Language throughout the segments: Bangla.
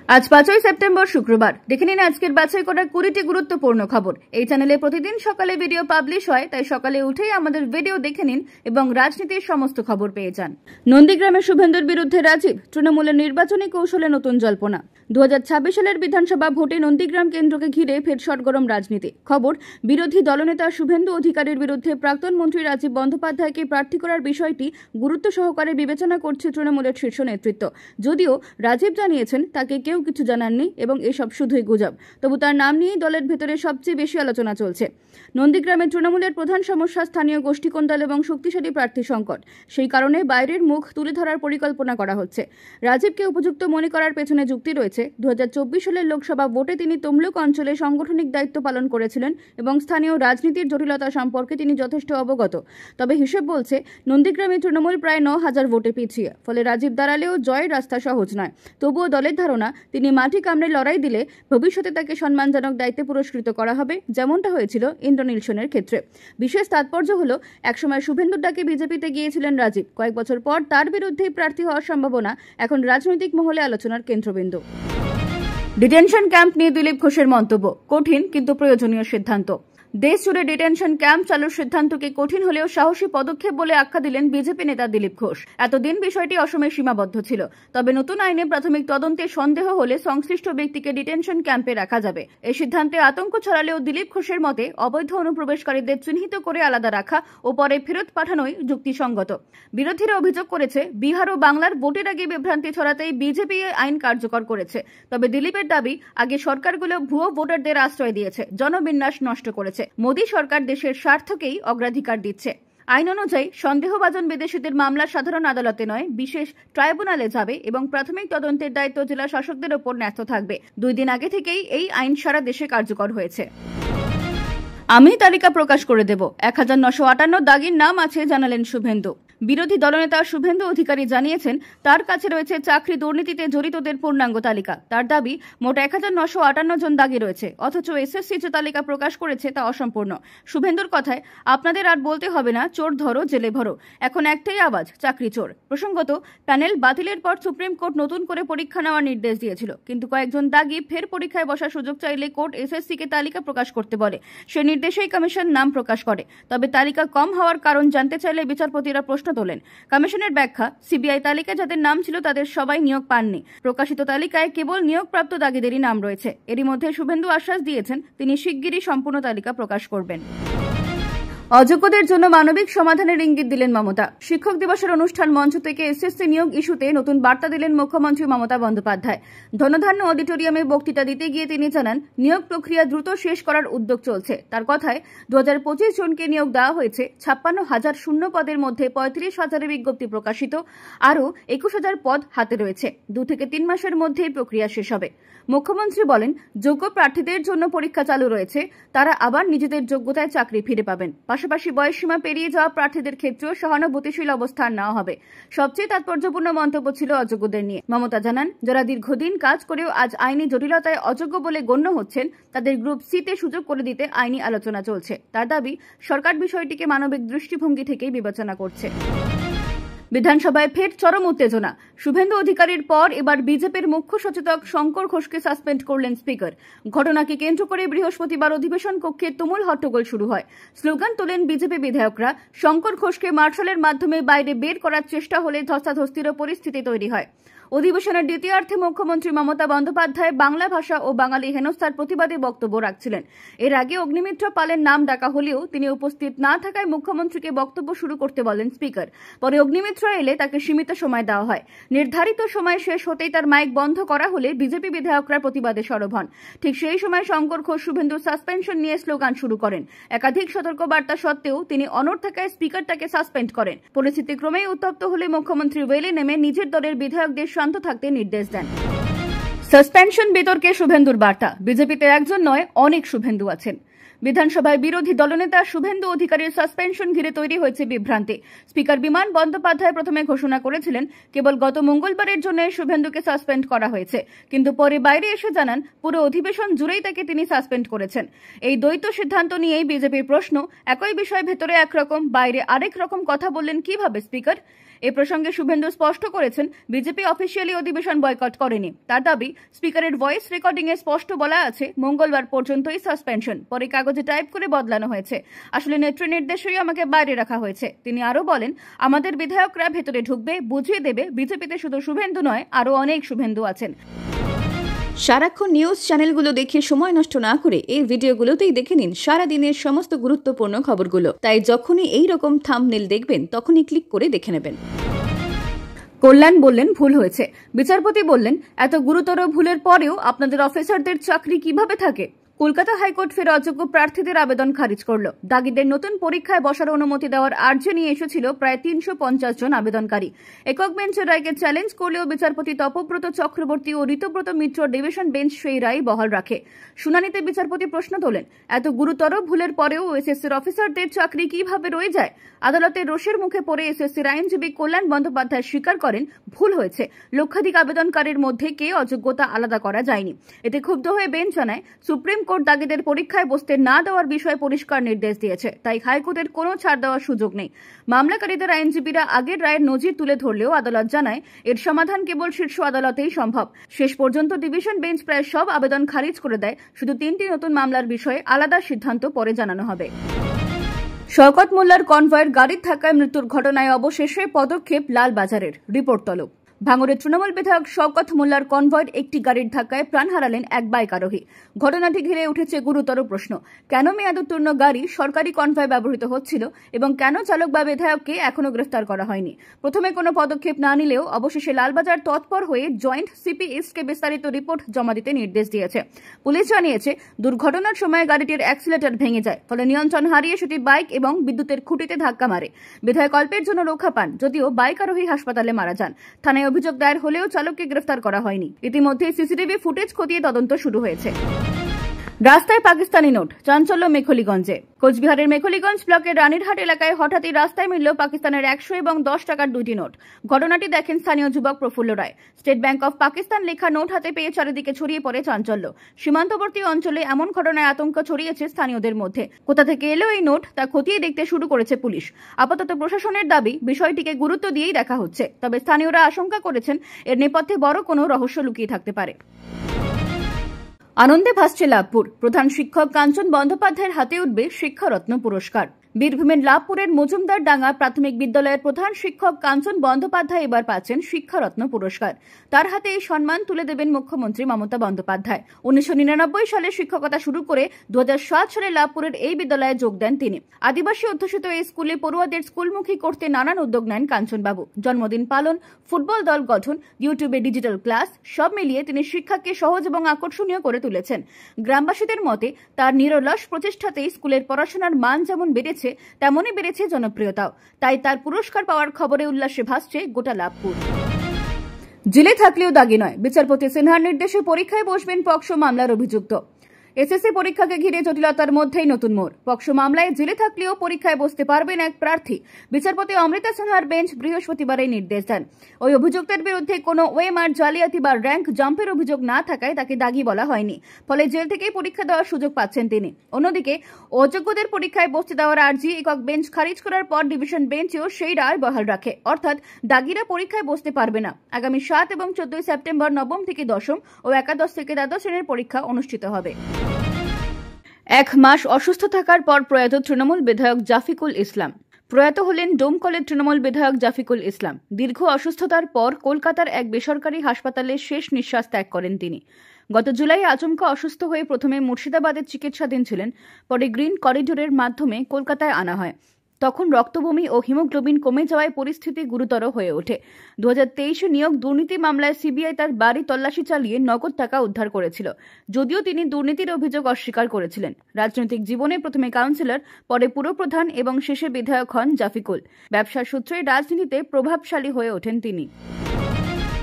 আজ 5ই সেপ্টেম্বর শুক্রবার। দেখে নিন আজকের বাছাই করা 20টি গুরুত্বপূর্ণ খবর। এই চ্যানেলে প্রতিদিন সকালে ভিডিও পাবলিশ হয়, তাই সকালে উঠেই আমাদের ভিডিও দেখে নিন এবং রাজনীতির সমস্ত খবর পেয়ে যান। নন্দীগ্রামে শুভেন্দুর বিরুদ্ধে রাজীব, তৃণমূলের নির্বাচনী কৌশলে নতুন জল্পনা। 2026 সালের বিধানসভা ভোটে নন্দীগ্রাম কেন্দ্রকে ঘিরে ফের সরগরম রাজনীতি। খবর, বিরোধী দলনেতা শুভেন্দু অধিকারীর বিরুদ্ধে প্রাক্তন মন্ত্রী রাজীব বন্দ্যোপাধ্যায়কে প্রার্থী করার বিষয়টি গুরুত্ব সহকারে বিবেচনা করছে তৃণমূলের শীর্ষ নেতৃত্ব। যদিও রাজীব জানিয়েছেন তাকে কেউ কিছু জানাননি এবং এসব শুধুই গুজব, তবু তার নাম নিয়েই দলের ভেতরে সবচেয়ে বেশি আলোচনা চলছে। নন্দীগ্রামে তৃণমূলের প্রধান সমস্যা স্থানীয় গোষ্ঠীকোন্দল এবং শক্তিশালী প্রার্থী সংকট। সেই কারণে বাইরের মুখ তুলে ধরার পরিকল্পনা করা হচ্ছে। রাজীবকে উপযুক্ত মনে করার পেছনে যুক্তি রয়েছে, 2024 সালের লোকসভা ভোটে তিনি তমলুক অঞ্চলে সাংগঠনিক দায়িত্ব পালন করেছিলেন এবং স্থানীয় রাজনীতির জটিলতা সম্পর্কে তিনি যথেষ্ট অবগত। তবে হিসেব বলছে নন্দীগ্রামে তৃণমূল প্রায় 9,000 ভোটে পিছিয়ে, ফলে রাজীব দাঁড়ালেও জয়ের রাস্তা সহজ নয়। তবুও দলের ধারণা তিনি মাটি কামড়ে লড়াই দিলে ভবিষ্যতে তাকে সম্মানজনক দায়িত্বে পুরস্কৃত করা হবে, যেমনটা হয়েছিল ইন্দ্রনীল সেনের ক্ষেত্রে। বিশেষ তাৎপর্য হল, একসময় শুভেন্দুর ডাকে বিজেপিতে গিয়েছিলেন রাজীব। কয়েক বছর পর তার বিরুদ্ধেই প্রার্থী হওয়ার সম্ভাবনা এখন রাজনৈতিক মহলে আলোচনার কেন্দ্রবিন্দু। ডিটেনশন ক্যাম্প নিয়ে দিলীপ ঘোষের মন্তব্য, কঠিন কিন্তু প্রয়োজনীয় সিদ্ধান্ত। দেশ জুড়ে ডিটেনশন ক্যাম্প চালুর সিদ্ধান্তকে কঠিন হলেও সাহসী পদক্ষেপ বলে আখ্যা দিলেন বিজেপি নেতা দিলীপ ঘোষ। এতদিন বিষয়টি অসমে সীমাবদ্ধ ছিল, তবে নতুন আইনে প্রাথমিক তদন্তে সন্দেহ হলে সংশ্লিষ্ট ব্যক্তিকে ডিটেনশন ক্যাম্পে রাখা যাবে। এই সিদ্ধান্তে আতঙ্ক ছড়ালেও দিলীপ ঘোষের মতে অবৈধ অনুপ্রবেশকারীদের চিহ্নিত করে আলাদা রাখা ও পরে ফেরত পাঠানোই যুক্তিসঙ্গত। বিরোধীরা অভিযোগ করেছে, বিহার ও বাংলার ভোটের আগে বিভ্রান্তি ছড়াতেই বিজেপি এই আইন কার্যকর করেছে। তবে দিলীপের দাবি, আগে সরকারগুলো ভুয়ো ভোটারদের আশ্রয় দিয়েছে, জনবিন্যাস নষ্ট করেছে। মোদী সরকার দেশের স্বার্থকেই অগ্রাধিকার দিচ্ছে। আইন অনুযায়ী সন্দেহভাজন বিদেশিদের মামলা সাধারণ আদালতে নয়, বিশেষ ট্রাইব্যুনালে যাবে এবং প্রাথমিক তদন্তের দায়িত্ব জেলা শাসকদের ওপর ন্যস্ত থাকবে। 2 দিন আগে থেকেই এই আইন সারা দেশে কার্যকর হয়েছে। আমি তালিকা প্রকাশ করে দেব, 1958 দাগির নাম আছে জানালেন শুভেন্দু। বিরোধী দলনেতা শুভেন্দু অধিকারী জানিয়েছেন তার কাছে রয়েছে চাকরি দুর্নীতিতে জড়িতদের পূর্ণাঙ্গ তালিকা। তার দাবি, মোট 1958 জন দাগি রয়েছে, অথচ এসএসসি যে তালিকা প্রকাশ করেছে তা অসম্পূর্ণ। শুভেন্দুর কথায়, আপনাদের আর বলতে হবে না চোর ধরো জেলে ভরো, এখন একটাই আওয়াজ, চাকরি চোর। প্রসঙ্গত, প্যানেল বাতিলের পর সুপ্রিম কোর্ট নতুন করে পরীক্ষা নেওয়ার নির্দেশ দিয়েছিল, কিন্তু কয়েকজন দাগি ফের পরীক্ষায় বসার সুযোগ চাইলে কোর্ট এসএসসিকে তালিকা প্রকাশ করতে বলে। সে নির্দেশেই কমিশন নাম প্রকাশ করে। তবে তালিকা কম হওয়ার কারণ জানতে চাইলে বিচারপতিরা প্রশ্ন তোলেন। কমিশনের ব্যাখ্যা, সিবিআই তালিকায় যাদের নাম ছিল তাদের সবাই নিয়োগ পাননি। প্রকাশিত তালিকায় কেবল নিয়োগপ্রাপ্ত দাগিদেরই নাম রয়েছে। এরই মধ্যে শুভেন্দু আশ্বাস দিয়েছেন তিনি শিগগিরই সম্পূর্ণ তালিকা প্রকাশ করবেন। অযোগ্যদের জন্য মানবিক সমাধানের ইঙ্গিত দিলেন মমতা। শিক্ষক দিবসের অনুষ্ঠান মঞ্চ থেকে এসএসসি নিয়োগ ইস্যুতে নতুন বার্তা দিলেন মুখ্যমন্ত্রী মমতা বন্দ্যোপাধ্যায়। ধনধান্য অডিটোরিয়ামে বক্তৃতা দিতে গিয়ে তিনি জানান, নিয়োগ প্রক্রিয়া দ্রুত শেষ করার উদ্যোগ চলছে। তার কথায়, 2025 জনকে নিয়োগ দেওয়া হয়েছে। 56,000 শূন্য পদের মধ্যে 35,000 বিজ্ঞপ্তি প্রকাশিত, আরও 21,000 পদ হাতে রয়েছে। 2 থেকে 3 মাসের মধ্যেই প্রক্রিয়া শেষ হবে। মুখ্যমন্ত্রী বলেন, যোগ্য প্রার্থীদের জন্য পরীক্ষা চালু রয়েছে, তারা আবার নিজেদের যোগ্যতায় চাকরি ফিরে পাবেন। পাশাপাশি বয়সসীমা পেরিয়ে যাওয়া প্রার্থীদের ক্ষেত্রেও সহানুভূতিশীল অবস্থান নেওয়া হবে। সবচেয়ে তাৎপর্যপূর্ণ মন্তব্য ছিল অযোগ্যদের নিয়ে। মমতা জানান, যারা দীর্ঘদিন কাজ করেও আজ আইনি জটিলতায় অযোগ্য বলে গণ্য হচ্ছেন, তাদের গ্রুপ সিতে সুযোগ করে দিতে আইনি আলোচনা চলছে। তার দাবি, সরকার বিষয়টিকে মানবিক দৃষ্টিভঙ্গি থেকেই বিবেচনা করছে। বিধানসভায় ফের চরম উত্তেজনা। শুভেন্দু অধিকারীর পর এবার বিজেপির মুখ্য সচেতক শঙ্কর ঘোষকে সাসপেন্ড করলেন স্পিকার। ঘটনাকে কেন্দ্র করে বৃহস্পতিবার অধিবেশন কক্ষে তুমুল হট্টগোল শুরু হয়। স্লোগান তোলেন বিজেপি বিধায়করা। শঙ্কর ঘোষকে মার্শালের মাধ্যমে বাইরে বের করার চেষ্টা হলে ধস্তাধস্তিরও পরিস্থিতি তৈরি হয়। অধিবেশনের দ্বিতীয়ার্ধে মুখ্যমন্ত্রী মমতা বন্দ্যোপাধ্যায় বাংলা ভাষা ও বাঙালি হেনস্থার প্রতিবাদে বক্তব্য রাখছিলেন। এর আগে অগ্নিমিত্র পালের নাম ডাকা হলেও তিনি উপস্থিত না থাকায় মুখ্যমন্ত্রীকে বক্তব্য শুরু করতে বলেন স্পিকার। পরে অগ্নিমিত্র এলে তাকে সীমিত সময় দেওয়া হয়। নির্ধারিত সময় শেষ হতেই তার মাইক বন্ধ করা হলে বিজেপি বিধায়করা প্রতিবাদে সরব হন। ঠিক সেই সময় শঙ্কর ঘোষ শুভেন্দুর সাসপেনশন নিয়ে স্লোগান শুরু করেন। একাধিক সতর্কবার্তা সত্ত্বেও তিনি অনড় থাকায় স্পিকার তাকে সাসপেন্ড করেন। পরিস্থিতি ক্রমেই উত্তপ্ত হলে মুখ্যমন্ত্রী ওয়েলে নেমে নিজের দলের বিধায়কদের শান্ত থাকতে নির্দেশ দেন। সাসপেনশন বিতর্কে শুভেন্দুর বার্তা, বিজেপিতে একজন নয়, অনেক শুভেন্দু আছেন। বিধানসভায় বিরোধী দলনেতা শুভেন্দু অধিকারীর সাসপেনশন ঘিরে তৈরি হয়েছে বিভ্রান্তি। স্পিকার বিমান বন্দ্যোপাধ্যায় প্রথমে ঘোষণা করেছিলেন কেবল গত মঙ্গলবারের জন্য শুভেন্দুকে সাসপেন্ড করা হয়েছে, কিন্তু পরে বাইরে এসে জানান পুরো অধিবেশন জুড়েই তাকে তিনি সাসপেন্ড করেছেন। এই দ্বৈত সিদ্ধান্ত নিয়েই বিজেপির প্রশ্ন, একই বিষয় ভেতরে একরকম বাইরে আরেক রকম কথা বললেন কিভাবে স্পিকার? এ প্রসঙ্গে শুভেন্দু স্পষ্ট করেছেন, বিজেপি অফিসিয়ালি অধিবেশন বয়কট করেনি। তার দাবি, স্পিকারের ভয়েস রেকর্ডিংয়ে স্পষ্ট বলা আছে মঙ্গলবার পর্যন্তই সাসপেনশন, পরে কাগজে টাইপ করে বদলানো হয়েছে। আসলে নেত্রীর নির্দেশেই আমাকে বাইরে রাখা হয়েছে। তিনি আরও বলেন, আমাদের বিধায়করা ভেতরে ঢুকবে, বুঝিয়ে দেবে বিজেপিতে শুধু শুভেন্দু নয়, আরও অনেক শুভেন্দু আছেন। সারাক্ষণ নিউজ চ্যানেলগুলো দেখে সময় নষ্ট না করে এই ভিডিওগুলোতেই দেখে নিন সারাদিনের সমস্ত গুরুত্বপূর্ণ খবরগুলো। তাই যখনই এই রকম থাম্বনেল দেখবেন তখনই ক্লিক করে দেখে নেবেন। কল্যাণ বললেন, ভুল হয়েছে। বিচারপতি বললেন, এত গুরুতর ভুলের পরেও আপনাদের অফিসারদের চাকরি কিভাবে থাকে? কলকাতা হাইকোর্ট ফের অযোগ্য প্রার্থীদের আবেদন খারিজ করল। দাগিদের নতুন পরীক্ষায় বসার অনুমতি দেওয়ার আর্জি নিয়ে এসেছিল প্রায় 350 জন আবেদনকারী। একক বেঞ্চের রায়কে চ্যালেঞ্জ করলেও বিচারপতি তপব্রত চক্রবর্তী ও ঋতব্রত মিত্র ডিভিশন বেঞ্চ সেই রায় বহাল রাখে। শুনানিতে বিচারপতি প্রশ্ন তোলেন, এত গুরুতর ভুলের পরেও এসএসসির অফিসারদের চাকরি কিভাবে রয়ে যায়? আদালতের রোষের মুখে পড়ে এসএসসির আইনজীবী কল্যাণ বন্দ্যোপাধ্যায় স্বীকার করেন, ভুল হয়েছে। লক্ষাধিক আবেদনকারীর মধ্যে কে অযোগ্যতা আলাদা করা যায়নি। এতে ক্ষুব্ধ হয়ে বেঞ্চ জানায়, সুপ্রিম কোর্ট দাগিদের পরীক্ষায় বসতে না দেওয়ার বিষয়ে পরিষ্কার নির্দেশ দিয়েছে, তাই হাইকোর্টের কোনো ছাড় দেওয়ার সুযোগ নেই। মামলাকারীদের আইনজীবীরা আগের রায়ের নজির তুলে ধরলেও আদালত জানায়, এর সমাধান কেবল শীর্ষ আদালতেই সম্ভব। শেষ পর্যন্ত ডিভিশন বেঞ্চ প্রায় সব আবেদন খারিজ করে দেয়। শুধু 3টি নতুন মামলার বিষয়ে আলাদা সিদ্ধান্ত পরে জানানো হবে। শওকত মোল্লার কনভয়ের গাড়ির ধাক্কায় মৃত্যুর ঘটনায় অবশেষে পদক্ষেপ লালবাজারের। রিপোর্ট তলব। ভাঙড়ের তৃণমূল বিধায়ক শওকত মোল্লার কনভয়ের একটি গাড়ির ধাক্কায় প্রাণ হারালেন এক বাইক আরোহী। ঘটনাটি ঘিরে উঠেছে গুরুতর প্রশ্ন, কেন মেয়াদোত্তীর্ণ গাড়ি সরকারি কনভয় ব্যবহৃত হচ্ছিল এবং কেন চালক বা বিধায়ককে এখনো গ্রেফতার করা হয়নি? প্রথমে কোনো পদক্ষেপ না নিলেও অবশেষে লালবাজার তৎপর হয়ে জয়েন্ট সিপি ইস্টকে বিস্তারিত রিপোর্ট জমা দিতে নির্দেশ দিয়েছে। পুলিশ জানিয়েছে, দুর্ঘটনার সময় গাড়িটির অ্যাক্সিলেটর ভেঙে যায়, ফলে নিয়ন্ত্রণ হারিয়ে সেটি বাইক এবং বিদ্যুতের খুঁটিতে ধাক্কা মারে। বিধায়ক অল্পের জন্য রক্ষা পান, যদিও বাইক আরোহী হাসপাতালে মারা যান। থানায় অভিযোগ দায়ের হলেও চালককে গ্রেফতার করা হয়নি। ইতিমধ্যে সিসিটিভি ফুটেজ খতিয়ে তদন্ত শুরু হয়েছে। রাস্তায় পাকিস্তানি নোট, চাঞ্চল্য মেখলিগঞ্জে। কোচবিহারের মেখলিগঞ্জ ব্লকের রানীরহাট এলাকায় হঠাৎই রাস্তায় মিলল পাকিস্তানের 100 এবং 10 টাকার 2টি নোট। ঘটনাটি দেখেন স্থানীয় যুবক প্রফুল্ল রায়। স্টেট ব্যাংক অফ পাকিস্তান লেখা নোট হাতে পেয়ে চারিদিকে ছড়িয়ে পড়ে চাঞ্চল্য। সীমান্তবর্তী অঞ্চলে এমন ঘটনায় আতঙ্ক ছড়িয়েছে স্থানীয়দের মধ্যে। কোথা থেকে এলো এই নোট তা খতিয়ে দেখতে শুরু করেছে পুলিশ। আপাতত প্রশাসনের দাবি, বিষয়টিকে গুরুত্ব দিয়েই দেখা হচ্ছে, তবে স্থানীয়রা আশঙ্কা করেছেন এর নেপথ্যে বড় কোনো রহস্য লুকিয়ে থাকতে পারে। আনন্দে ভাসছে লাভপুর। প্রধান শিক্ষক কাঞ্চন বন্দ্যোপাধ্যায়ের হাতে উঠবে শিক্ষারত্ন পুরস্কার। বীরভূমের লাভপুরের মজুমদার ডাঙ্গা প্রাথমিক বিদ্যালয়ের প্রধান শিক্ষক কাঞ্চন বন্দ্যোপাধ্যায় এবার পাচ্ছেন শিক্ষারত্ন পুরস্কার। তার হাতে এই সম্মান তুলে দেবেন মুখ্যমন্ত্রী মমতা বন্দ্যোপাধ্যায়। 1999 সালে শিক্ষকতা শুরু করে 2007 সালে লাভপুরের এই বিদ্যালয়ে যোগ দেন তিনি। আদিবাসী অধ্যুষিত এই স্কুলে পড়ুয়াদের স্কুলমুখী করতে নানান উদ্যোগ নেন কাঞ্চনবাবু। জন্মদিন পালন, ফুটবল দল গঠন, ইউটিউবে ডিজিটাল ক্লাস, সব মিলিয়ে তিনি শিক্ষাকে সহজ এবং আকর্ষণীয় করে তুলেছেন। গ্রামবাসীদের মতে, তার নিরলস প্রচেষ্টাতেই স্কুলের পড়াশোনার মান যেমন বেড়েছে, তেমনই বেড়েছে জনপ্রিয়তাও। তাই তার পুরস্কার পাওয়ার খবরে উল্লাসে ভাসছে গোটা লাভপুর। জেলে থাকলেও দাগি নয়, বিচারপতি সিনহার নির্দেশে পরীক্ষায় বসবেন পক্সো মামলার অভিযুক্ত। এসএসসি পরীক্ষাকে ঘিরে জটিলতার মধ্যেই নতুন মোড়। পক্সো মামলায় জেলে থাকলেও পরীক্ষায় বসতে পারবেন এক প্রার্থী। বিচারপতি অমৃতা সিনহার বেঞ্চ বৃহস্পতিবার এই নির্দেশ দেন। ওই অভিযুক্তের বিরুদ্ধে কোনো ওএমআর জালিয়াতি বা র্যাঙ্ক জাম্পের অভিযোগ না থাকায় তাকে দাগি বলা হয়নি, ফলে জেল থেকেই পরীক্ষা দেওয়ার সুযোগ পাচ্ছেন তিনি। অন্যদিকে অযোগ্যদের পরীক্ষায় বসতে দেওয়ার আর্জি একক বেঞ্চ খারিজ করার পর ডিভিশন বেঞ্চেও সেই রায় বহাল রাখে, অর্থাৎ দাগিরা পরীক্ষায় বসতে পারবে না। আগামী 7 এবং 14 সেপ্টেম্বর নবম থেকে দশম ও একাদশ থেকে দ্বাদশ শ্রেণীর পরীক্ষা অনুষ্ঠিত হবে। 1 মাস অসুস্থ থাকার পর প্রয়াত তৃণমূল বিধায়ক জাফিকুল ইসলাম। প্রয়াত হলেন ডোমকলের তৃণমূল বিধায়ক জাফিকুল ইসলাম। দীর্ঘ অসুস্থতার পর কলকাতার এক বেসরকারি হাসপাতালে শেষ নিঃশ্বাস ত্যাগ করেন তিনি। গত জুলাই আচমকা অসুস্থ হয়ে প্রথমে মুর্শিদাবাদের চিকিৎসাধীন ছিলেন, পরে গ্রিন করিডোরের মাধ্যমে কলকাতায় আনা হয়। তখন রক্তবমি ও হিমোগ্লোবিন কমে যাওয়ায় পরিস্থিতি গুরুতর হয়ে ওঠে। 2023 নিয়োগ দুর্নীতি মামলায় সিবিআই তার বাড়ি তল্লাশি চালিয়ে নগদ টাকা উদ্ধার করেছিল, যদিও তিনি দুর্নীতির অভিযোগ অস্বীকার করেছিলেন। রাজনৈতিক জীবনে প্রথমে কাউন্সিলর, পরে পুরপ্রধান এবং শেষে বিধায়ক হন জাফিকুল। ব্যবসার সূত্রে রাজনীতিতে প্রভাবশালী হয়ে ওঠেন তিনি।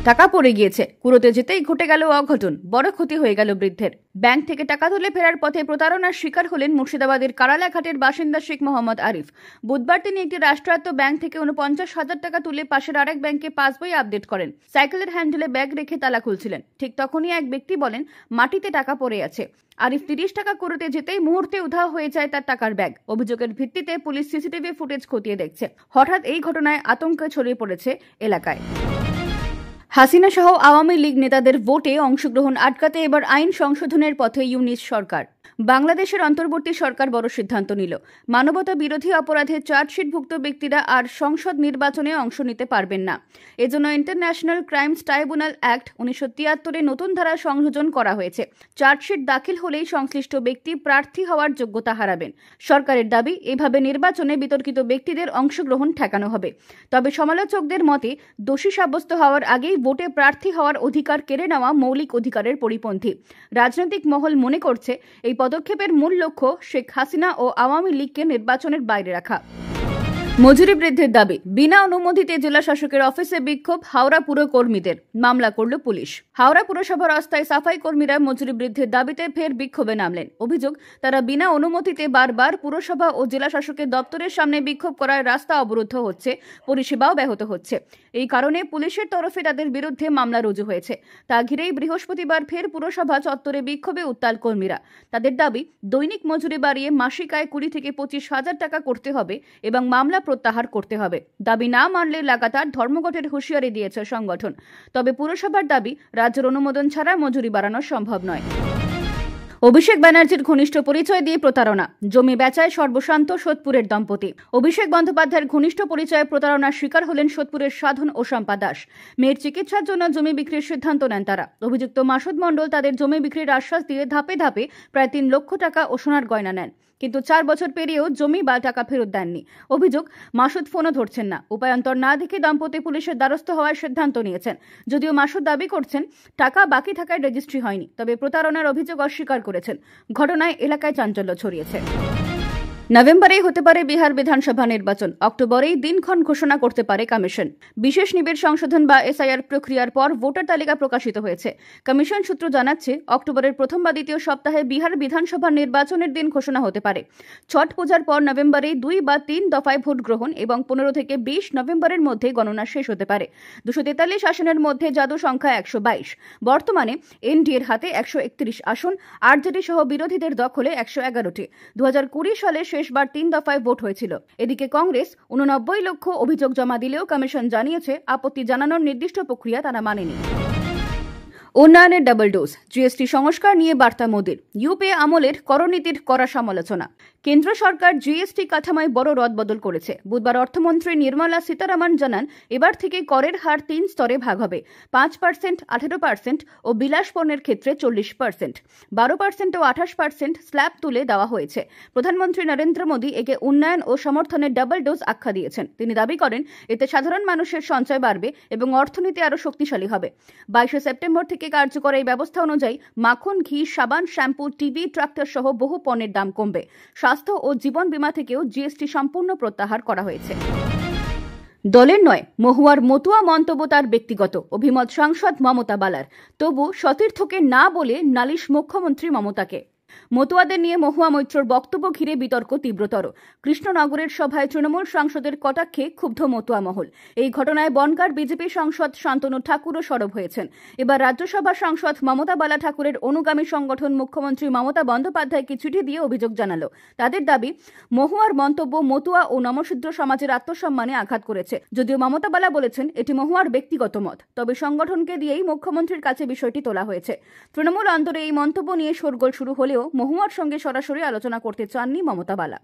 টাকা পড়ে গিয়েছে। কুড়োতে যেতেই ঘটে গেল অঘটন, বড় ক্ষতি হয়ে গেল বৃদ্ধের। ব্যাংক থেকে টাকা তুলে ফেরার পথে প্রতারণার শিকার হলেন মুর্শিদাবাদের কারালাঘাটের বাসিন্দা শেখ মোহাম্মদ আরিফ। বুধবার তিনি একটি রাষ্ট্রায়ত্ত ব্যাংক থেকে 49,000 টাকা তুলে পাশের আরেক ব্যাংকে পাসবই আপডেট করেন। সাইকেলের হ্যান্ডেলে ব্যাগ রেখে তালা খুলছিলেন। ঠিক তখনই এক ব্যক্তি বলেন, মাটিতে টাকা পড়ে আছে। আরিফ 30 টাকা কুড়োতে যেতেই মুহূর্তে উধাও হয়ে যায় তার টাকার ব্যাগ। অভিযোগের ভিত্তিতে পুলিশ সিসিটিভি ফুটেজ খতিয়ে দেখছে। হঠাৎ এই ঘটনায় আতঙ্ক ছড়িয়ে পড়েছে এলাকায়। হাসিনা সহ আওয়ামী লীগ নেতাদের ভোটে অংশগ্রহণ আটকাতে এবার আইন সংশোধনের পথে ইউনিস সরকার। বাংলাদেশের অন্তর্বর্তী সরকার বড় সিদ্ধান্ত নিল। মানবতা বিরোধী অপরাধে চার্জশিটভুক্ত ব্যক্তিরা আর সংসদ নির্বাচনে অংশ নিতে পারবেন না। এজন্য ইন্টারন্যাশনাল ক্রাইমস ট্রাইব্যুনাল অ্যাক্ট 1973-এ নতুন ধারা সংযোজন করা হয়েছে। চার্জশিট দাখিল হলেই সংশ্লিষ্ট ব্যক্তি প্রার্থী হওয়ার যোগ্যতা হারাবেন। সরকারের দাবি, এভাবে নির্বাচনে বিতর্কিত ব্যক্তিদের অংশগ্রহণ ঠেকানো হবে। তবে সমালোচকদের মতে, দোষী সাব্যস্ত হওয়ার আগেই ভোটে প্রার্থী হওয়ার অধিকার কেড়ে নেওয়া মৌলিক অধিকারের পরিপন্থী। রাজনৈতিক মহল মনে করছে, এই পদক্ষেপের মূল লক্ষ্য শেখ হাসিনা ও আওয়ামী লীগকে নির্বাচনের বাইরে রাখা। মজুরি বৃদ্ধির দাবি, বিনা অনুমতিতে জেলা শাসকের অফিসে বিক্ষোভ হাওড়া পুর কর্মীদের, মামলা করল পুলিশ। হাওড়া পুরসভার অস্থায়ী সাফাই কর্মীরা মজুরি বৃদ্ধির দাবিতে ফের বিক্ষোভে নামলেন। অভিযোগ, তারা বিনা অনুমতিতে বারবার পুরসভা ও জেলা শাসকের দপ্তরের সামনে বিক্ষোভ করায় রাস্তা অবরুদ্ধ হচ্ছে, পরিষেবাও ব্যাহত হচ্ছে। এই কারণে পুলিশের তরফে তাদের বিরুদ্ধে মামলা রুজু হয়েছে। তা ঘিরেই বৃহস্পতিবার ফের পুরসভা চত্বরে বিক্ষোভে উত্তাল কর্মীরা। তাদের দাবি, দৈনিক মজুরি বাড়িয়ে মাসিক আয় 20 থেকে 25,000 টাকা করতে হবে এবং মামলা প্রত্যাহার করতে হবে। দাবি না মানলে লাগাতার ধর্মঘটের হুঁশিয়ারি দিয়েছে সংগঠন। তবে পুরসভার দাবি, রাজ্যের অনুমোদন ছাড়া মজুরি বাড়ানো সম্ভব নয়। অভিষেক ব্যানার্জির ঘনিষ্ঠ পরিচয় দিয়ে প্রতারণা, জমি বেচায় সর্বশান্ত সোদপুরের দম্পতি। অভিষেক বন্দ্যোপাধ্যায়ের ঘনিষ্ঠ পরিচয়ে প্রতারণার শিকার হলেন সোদপুরের সাধন ও শম্পা দাস। মেয়ের চিকিৎসার জন্য জমি বিক্রির সিদ্ধান্ত নেন তারা। অভিযুক্ত মাসুদ মণ্ডল তাদের জমি বিক্রির আশ্বাস দিয়ে ধাপে ধাপে প্রায় 3 লক্ষ টাকা ও সোনার গয়না নেন, কিন্তু 4 বছর পেরিয়েও জমি বা টাকা ফেরত দেননি। অভিযোগ, মাসুদ ফোনও ধরছেন না। উপায়ন্তর না দেখে দম্পতি পুলিশের দ্বারস্থ হওয়ার সিদ্ধান্ত নিয়েছেন। যদিও মাসুদ দাবি করছেন, টাকা বাকি থাকায় রেজিস্ট্রি হয়নি, তবে প্রতারণার অভিযোগ অস্বীকার করেছেন। ঘটনায় এলাকায় চাঞ্চল্য ছড়িয়েছে। নভেম্বরেই হতে পারে বিহার বিধানসভা নির্বাচন। অক্টোবরেই দিনক্ষণ ঘোষণা করতে পারে কমিশন। বিশেষ নিবিড় সংশোধন বা এসআইআর প্রক্রিয়ার পর ভোটার তালিকা প্রকাশিত হয়েছে। কমিশন সূত্র জানাচ্ছে, অক্টোবরের প্রথম বা দ্বিতীয় সপ্তাহে বিহার বিধানসভা নির্বাচনের দিন ঘোষণা হতে পারে। ছট পূজার পর নভেম্বরেই 2 বা 3 দফায় ভোট গ্রহণ এবং 15 থেকে 20 নভেম্বরের মধ্যে গণনা শেষ হতে পারে। 243 আসনের মধ্যে জাদু সংখ্যা 122। বর্তমানে এনডিএর হাতে 131 আসন, আরজেডি সহ বিরোধীদের দখলে 111টি। 2020 সালে শেষবার 3 দফায় ভোট হয়েছিল। এদিকে কংগ্রেস 89 লক্ষ অভিযোগ জমা দিলেও কমিশন জানিয়েছে, আপত্তি জানানোর নির্দিষ্ট প্রক্রিয়া তারা মানেনি। উন্নয়নের ডাবল ডোজ, জিএসটি সংস্কার নিয়ে বার্তা মোদির। ইউপিএ আমলের করনীতির কড়া সমালোচনা। কেন্দ্র সরকার জিএসটি কাঠামোয় বড় রদবদল করেছে। বুধবার অর্থমন্ত্রী নির্মলা সীতারামন জানান, এবার থেকে করের হার 3 স্তরে ভাগ হবে। 5%, 18% ও বিলাস পণ্যের ক্ষেত্রে 40%, 12% ও 28% স্ল্যাব তুলে দেওয়া হয়েছে। প্রধানমন্ত্রী নরেন্দ্র মোদী একে উন্নয়ন ও সমর্থনের ডাবল ডোজ আখ্যা দিয়েছেন। তিনি দাবি করেন, এতে সাধারণ মানুষের সঞ্চয় বাড়বে এবং অর্থনীতি আরও শক্তিশালী হবে। 22 সেপ্টেম্বর থেকে কার্যকর এই ব্যবস্থা অনুযায়ী মাখন, ঘি, সাবান, শ্যাম্পু, টিভি, ট্রাক্টর সহ বহু পণ্যের দাম কমবে। স্বাস্থ্য ও জীবন বীমা থেকেও জিএসটি সম্পূর্ণ প্রত্যাহার করা হয়েছে। দলের নয়, মহুয়ার মতুয়া মন্তব্য তার ব্যক্তিগত, অভিমত সাংসদ মমতা বালার। তবু সতীর্থকে না বলে নালিশ মুখ্যমন্ত্রী মমতাকে। মতুয়াদের নিয়ে মহুয়া মৈত্রর বক্তব্য ঘিরে বিতর্ক তীব্রতর। কৃষ্ণনগরের সভায় তৃণমূল সাংসদের কটাক্ষে ক্ষুব্ধ মতুয়া মহল। এই ঘটনায় বনগাঁর বিজেপি সাংসদ শান্তনু ঠাকুরও সরব হয়েছেন। এবার রাজ্যসভা সাংসদ মমতা বালা ঠাকুরের অনুগামী সংগঠন মুখ্যমন্ত্রী মমতা বন্দ্যোপাধ্যায়কে চিঠি দিয়ে অভিযোগ জানালো। তাদের দাবি, মহুয়ার মন্তব্য মতুয়া ও নমশূদ্র সমাজের আত্মসম্মানে আঘাত করেছে। যদিও মমতা বালা বলেছেন, এটি মহুয়ার ব্যক্তিগত মত, তবে সংগঠনকে দিয়েই মুখ্যমন্ত্রীর কাছে বিষয়টি তোলা হয়েছে। তৃণমূল অন্তরে এই মন্তব্য নিয়ে শোরগোল শুরু হলেও মহুয়ার সঙ্গে সরাসরি আলোচনা করতে চাননি মমতা বালা।